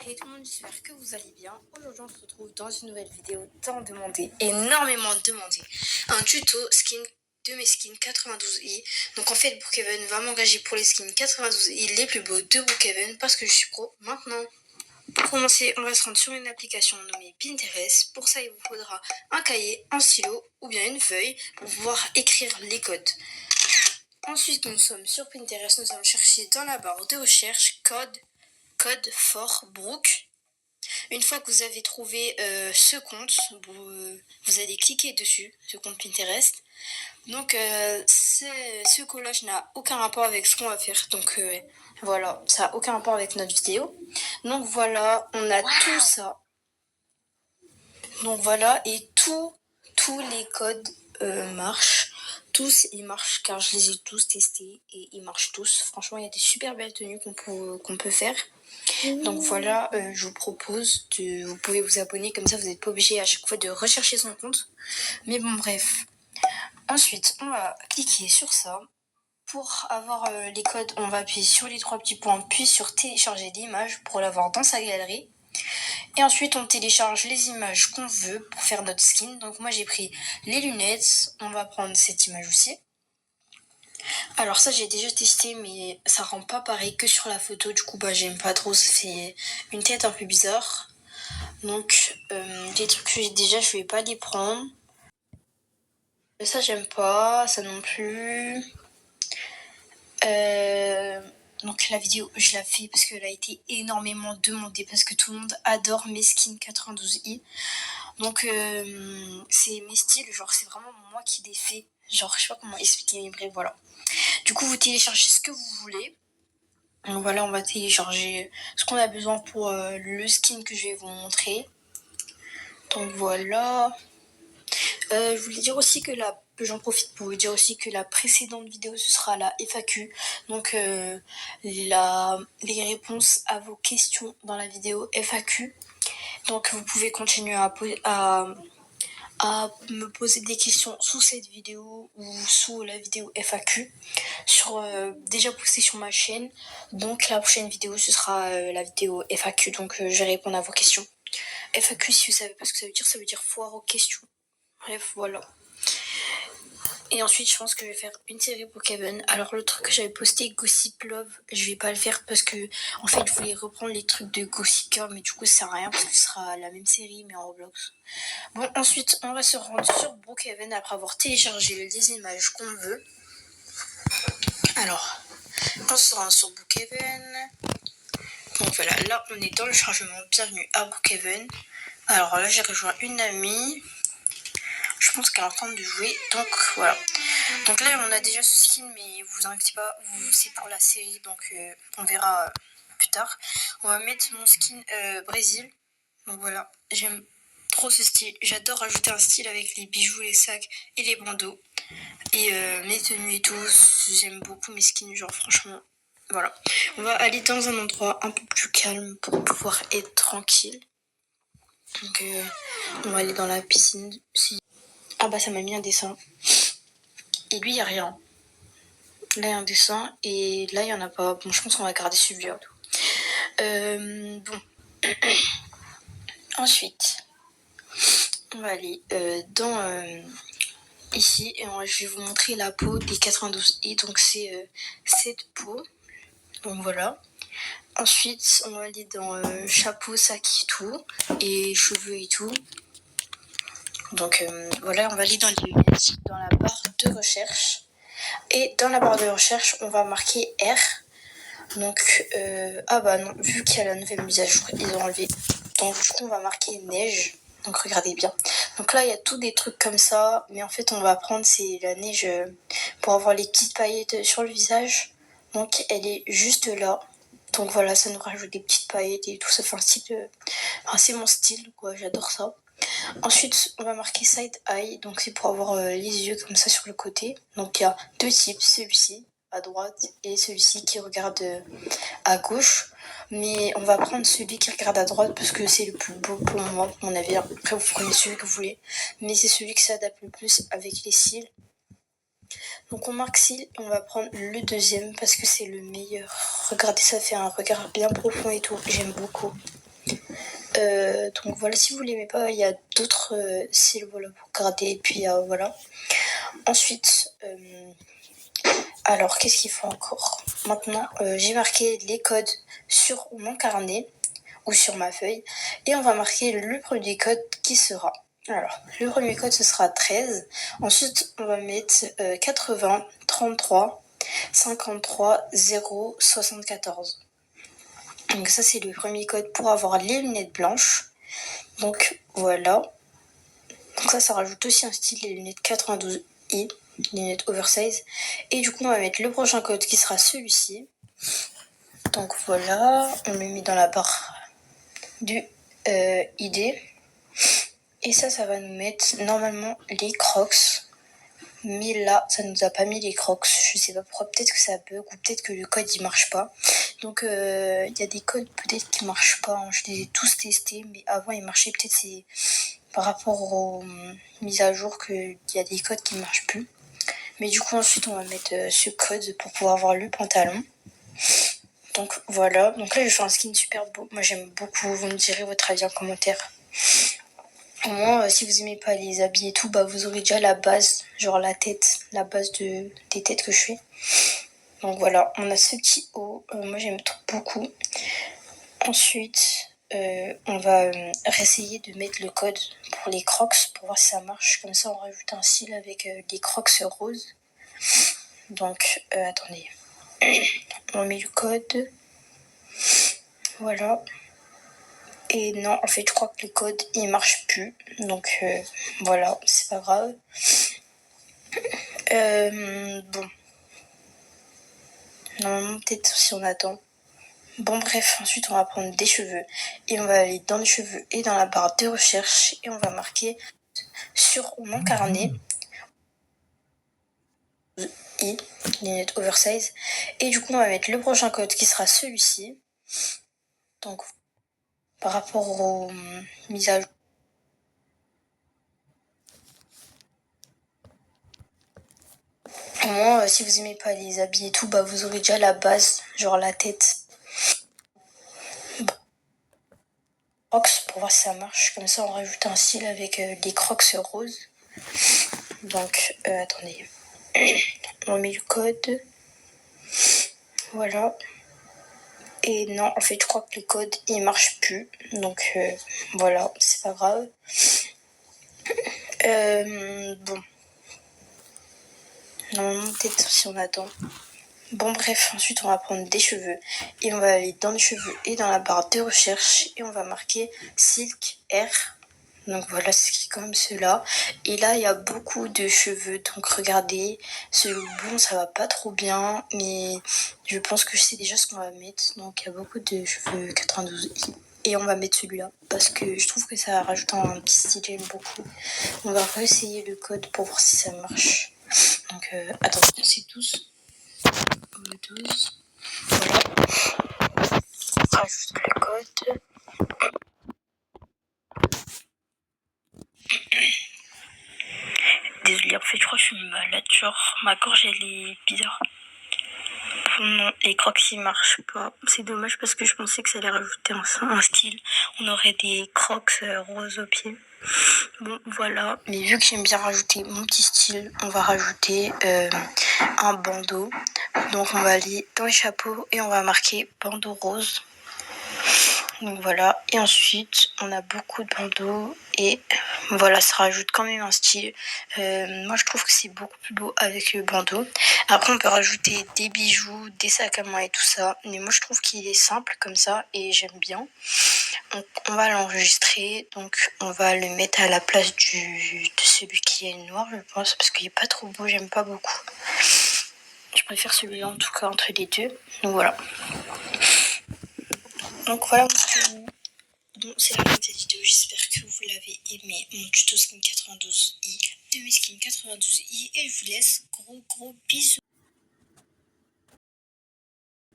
Hey tout le monde, j'espère que vous allez bien. Aujourd'hui on se retrouve dans une nouvelle vidéo tant demandée, énormément demandée. Un tuto skin de mes skins 92i. Donc en fait Brookhaven va m'engager pour les skins 92i les plus beaux de Brookhaven parce que je suis pro maintenant. Pour commencer, on va se rendre sur une application nommée Pinterest. Pour ça il vous faudra un cahier, un stylo ou bien une feuille pour pouvoir écrire les codes. Ensuite nous sommes sur Pinterest, nous allons chercher dans la barre de recherche code for Brook. Une fois que vous avez trouvé ce compte, vous allez cliquer dessus, ce compte Pinterest. Donc ce collage n'a aucun rapport avec ce qu'on va faire. Donc voilà, ça n'a aucun rapport avec notre vidéo. Donc voilà, on a tout ça. Donc voilà, et tous les codes marchent. Tous, ils marchent car je les ai tous testés et ils marchent tous. Franchement, il y a des super belles tenues qu'on peut faire. Donc voilà, je vous propose vous pouvez vous abonner, comme ça vous n'êtes pas obligé à chaque fois de rechercher son compte. Mais bon, bref. Ensuite, on va cliquer sur ça. Pour avoir les codes, on va appuyer sur les 3 petits points, puis sur télécharger l'image pour l'avoir dans sa galerie. Et ensuite, on télécharge les images qu'on veut pour faire notre skin. Donc moi, j'ai pris les lunettes. On va prendre cette image aussi. Alors ça j'ai déjà testé mais ça rend pas pareil que sur la photo, du coup j'aime pas trop, ça fait une tête un peu bizarre. Donc les trucs que j'ai déjà je vais pas les prendre. Ça j'aime pas, ça non plus. Donc la vidéo je la fais parce qu'elle a été énormément demandée parce que tout le monde adore mes skins 92i. Donc c'est mes styles, genre c'est vraiment moi qui les fais. Genre je sais pas comment expliquer mais bref voilà. Du coup vous téléchargez ce que vous voulez. Donc voilà, on va télécharger ce qu'on a besoin pour le skin que je vais vous montrer. Donc voilà. Je voulais dire aussi que j'en profite pour vous dire aussi que la précédente vidéo ce sera la FAQ. Donc les réponses à vos questions dans la vidéo FAQ. Donc vous pouvez continuer à me poser des questions sous cette vidéo ou sous la vidéo FAQ déjà posté sur ma chaîne. Donc la prochaine vidéo ce sera la vidéo FAQ, donc je vais répondre à vos questions. FAQ, si vous savez pas ce que ça veut dire foire aux questions. Bref, voilà. Et ensuite je pense que je vais faire une série pour Kevin. Alors le truc que j'avais posté Gossip Love, je vais pas le faire parce que en fait je voulais reprendre les trucs de Gossip Girl, mais du coup ça sert à rien parce que ce sera la même série mais en Roblox. Bon, ensuite on va se rendre sur Brookhaven après avoir téléchargé les images qu'on veut. Alors on se rend sur Brookhaven. Donc voilà, là on est dans le chargement. Bienvenue à Brookhaven. Alors là j'ai rejoint une amie. Je pense qu'elle est en train de jouer. Donc voilà. Donc là on a déjà ce skin, mais vous inquiétez pas, c'est pour la série. Donc on verra plus tard. On va mettre mon skin Brésil. Donc voilà, j'aime trop ce style. J'adore ajouter un style avec les bijoux, les sacs et les bandeaux. Et mes tenues et tout. J'aime beaucoup mes skins, genre franchement. Voilà. On va aller dans un endroit un peu plus calme pour pouvoir être tranquille. Donc on va aller dans la piscine. Ah bah ça m'a mis un dessin. Et lui il n'y a rien. Là il y a un dessin et là il n'y en a pas. Bon je pense qu'on va garder celui-là. Bon. Ensuite on va aller dans ici et je vais vous montrer la peau des 92i. Donc c'est cette peau. Donc voilà. Ensuite, on va aller dans chapeau, sac et tout, et cheveux et tout. Donc voilà, on va aller dans la barre de recherche. Et dans la barre de recherche, on va marquer R. Donc, ah bah non, vu qu'il y a la nouvelle mise à jour, ils ont enlevé. Donc du coup, on va marquer neige. Donc regardez bien. Donc là, il y a tous des trucs comme ça. Mais en fait, on va prendre la neige pour avoir les petites paillettes sur le visage. Donc elle est juste là. Donc voilà, ça nous rajoute des petites paillettes et tout, ça fait un style. Enfin, c'est mon style, quoi, j'adore ça. Ensuite, on va marquer side eye, donc c'est pour avoir les yeux comme ça sur le côté. Donc il y a deux types, celui-ci à droite et celui-ci qui regarde à gauche. Mais on va prendre celui qui regarde à droite parce que c'est le plus beau pour moi, à mon avis. Après, vous prenez celui que vous voulez. Mais c'est celui qui s'adapte le plus avec les cils. Donc on marque cils et on va prendre le deuxième parce que c'est le meilleur. Regardez, ça fait un regard bien profond et tout, j'aime beaucoup. Donc voilà, si vous l'aimez pas, il y a d'autres styles voilà, pour garder. Et puis voilà. Ensuite, alors qu'est-ce qu'il faut encore? Maintenant, j'ai marqué les codes sur mon carnet ou sur ma feuille. Et on va marquer le premier code qui sera. Alors, le premier code, ce sera 13. Ensuite, on va mettre 80 33 53 0 74. Donc ça, c'est le premier code pour avoir les lunettes blanches. Donc voilà. Donc ça rajoute aussi un style, les lunettes 92i, les lunettes oversize. Et du coup, on va mettre le prochain code qui sera celui-ci. Donc voilà, on le met dans la barre du ID. Et ça va nous mettre normalement les Crocs. Mais là, ça nous a pas mis les Crocs. Je sais pas pourquoi, peut-être que ça bug ou peut-être que le code il marche pas. Donc il y a des codes peut-être qui marchent pas. Hein. Je les ai tous testés, mais avant ils marchaient. Peut-être c'est par rapport aux mises à jour qu'il y a des codes qui marchent plus. Mais du coup ensuite on va mettre ce code pour pouvoir avoir le pantalon. Donc voilà. Donc là je fais un skin super beau. Moi j'aime beaucoup. Vous me direz votre avis en commentaire. Au moins, si vous aimez pas les habits et tout, bah vous aurez déjà la base, genre la tête, la base des têtes que je fais. Donc voilà, on a ce petit haut, moi j'aime beaucoup. Ensuite, on va essayer de mettre le code pour les Crocs pour voir si ça marche. Comme ça, on rajoute un style avec des Crocs roses. Donc, attendez, on met le code. Voilà. Et non, en fait, je crois que le code, il marche plus. Donc, voilà, c'est pas grave. Bon. Normalement, peut-être si on attend. Bon, bref, ensuite, on va prendre des cheveux. Et on va aller dans les cheveux et dans la barre de recherche. Et on va marquer sur mon carnet. Les lunettes oversize. Et du coup, on va mettre le prochain code qui sera celui-ci. Donc, par rapport aux mises à jour. Au moins, si vous aimez pas les habits et tout, bah vous aurez déjà la base, genre la tête. Crocs pour voir si ça marche. Comme ça, on rajoute un style avec des Crocs roses. Donc, attendez. On met le code. Voilà. Et non, en fait, je crois que le code, il marche plus. Donc, voilà, c'est pas grave. Bon. Normalement, peut-être si on attend. Bon, bref, ensuite, on va prendre des cheveux. Et on va aller dans les cheveux et dans la barre de recherche. Et on va marquer Silk Air. Donc voilà, c'est comme cela. Et là, il y a beaucoup de cheveux. Donc regardez, ce bon, ça va pas trop bien. Mais je pense que je sais déjà ce qu'on va mettre. Donc il y a beaucoup de cheveux 92i. Et on va mettre celui-là. Parce que je trouve que ça rajoute un petit style, j'aime beaucoup. On va réessayer le code pour voir si ça marche. Donc attention, c'est 12. 12. Voilà. On rajoute le code. Désolée, en fait, je crois que je suis malade. Genre, ma gorge, elle est bizarre. Non, les Crocs, ils marchent pas. C'est dommage parce que je pensais que ça allait rajouter un style. On aurait des Crocs roses aux pieds. Bon, voilà. Mais vu que j'aime bien rajouter mon petit style, on va rajouter un bandeau. Donc, on va aller dans les chapeaux et on va marquer bandeau rose. Donc voilà, et ensuite on a beaucoup de bandeaux et voilà, ça rajoute quand même un style. Moi je trouve que c'est beaucoup plus beau avec le bandeau. Après on peut rajouter des bijoux, des sacs à main et tout ça, mais moi je trouve qu'il est simple comme ça et j'aime bien. Donc on va l'enregistrer, donc on va le mettre à la place de celui qui est noir je pense, parce qu'il est pas trop beau, j'aime pas beaucoup. Je préfère celui-là en tout cas entre les deux, donc voilà. Donc voilà, c'est la fin de cette vidéo, j'espère que vous l'avez aimé, mon tuto skin 92i, de mes skins 92i, et je vous laisse gros bisous.